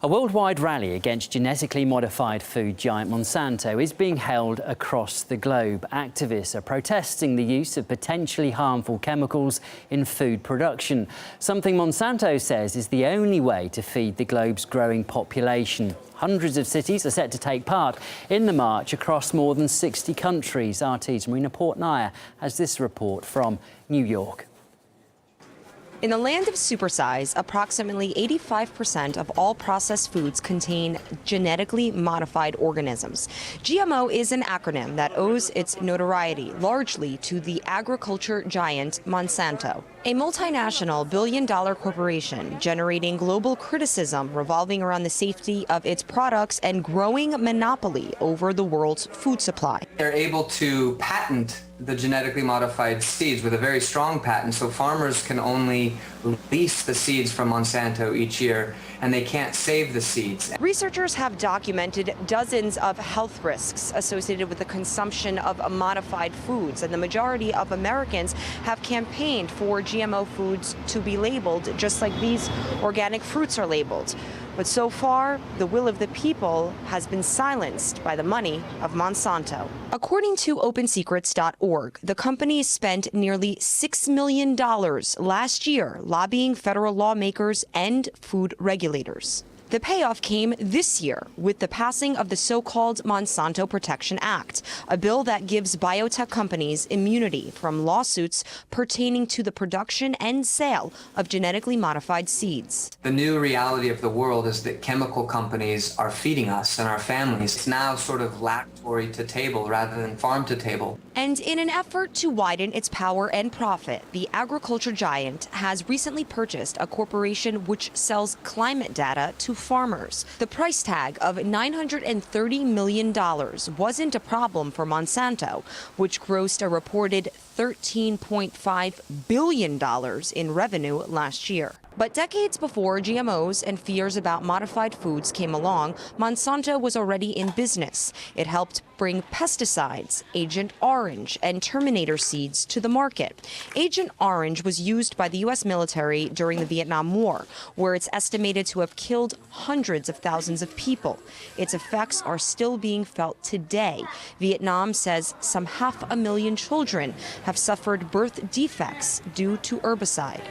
A worldwide rally against genetically modified food giant Monsanto is being held across the globe. Activists are protesting the use of potentially harmful chemicals in food production, something Monsanto says is the only way to feed the globe's growing population. Hundreds of cities are set to take part in the march across more than 60 countries. RT's Marina Portnaya has this report from New York. In the land of supersize, approximately 85% of all processed foods contain genetically modified organisms. GMO is an acronym that owes its notoriety largely to the agriculture giant Monsanto, a multinational billion-dollar corporation generating global criticism revolving around the safety of its products and growing monopoly over the world's food supply. They're able to patent the genetically modified seeds with a very strong patent, so farmers can only lease the seeds from Monsanto each year, and they can't save the seeds. Researchers have documented dozens of health risks associated with the consumption of modified foods, and the majority of Americans have campaigned for GMO foods to be labeled just like these organic fruits are labeled. But so far, the will of the people has been silenced by the money of Monsanto. According to OpenSecrets.org, the company spent nearly $6 million last year lobbying federal lawmakers and food regulators. The payoff came this year with the passing of the so-called Monsanto Protection Act, a bill that gives biotech companies immunity from lawsuits pertaining to the production and sale of genetically modified seeds. The new reality of the world is that chemical companies are feeding us and our families. It's now sort of laboratory to table rather than farm to table. And in an effort to widen its power and profit, the agriculture giant has recently purchased a corporation which sells climate data to farmers. The price tag of $930 million wasn't a problem for Monsanto, which grossed a reported $13.5 billion in revenue last year. But decades before GMOs and fears about modified foods came along, Monsanto was already in business. It helped bring pesticides, Agent Orange, and Terminator seeds to the market. Agent Orange was used by the U.S. military during the Vietnam War, where it's estimated to have killed hundreds of thousands of people. Its effects are still being felt today. Vietnam says some 500,000 children have suffered birth defects due to herbicide.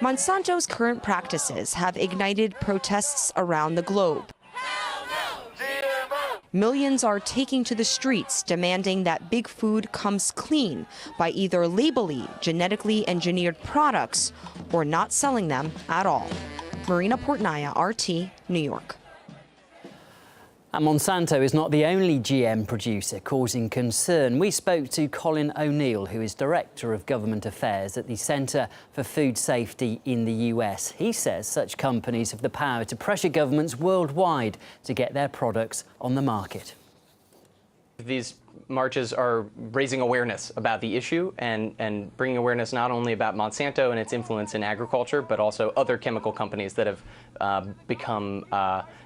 Monsanto's current practices have ignited protests around the globe. Millions are taking to the streets demanding that big food comes clean by either labeling genetically engineered products or not selling them at all. Marina Portnaya, RT, New York. And Monsanto is not the only GM producer causing concern. We spoke to Colin O'Neill, who is Director of Government Affairs at the Centre for Food Safety in the US. He says such companies have the power to pressure governments worldwide to get their products on the market. These marches are raising awareness about the issue and bringing awareness not only about Monsanto and its influence in agriculture, but also other chemical companies that have become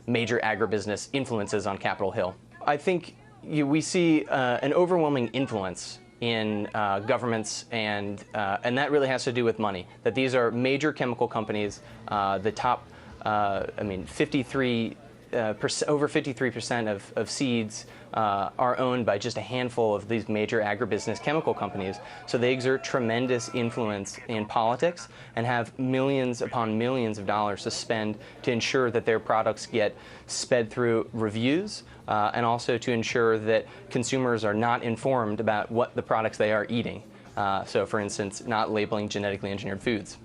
major agribusiness influences on Capitol Hill. I think we see an overwhelming influence in governments, and that really has to do with money. That these are major chemical companies. The top, over 53% of seeds are owned by just a handful of these major agribusiness chemical companies. So they exert tremendous influence in politics and have millions upon millions of dollars to spend to ensure that their products get sped through reviews and also to ensure that consumers are not informed about what the products they are eating. So for instance, not labeling genetically engineered foods.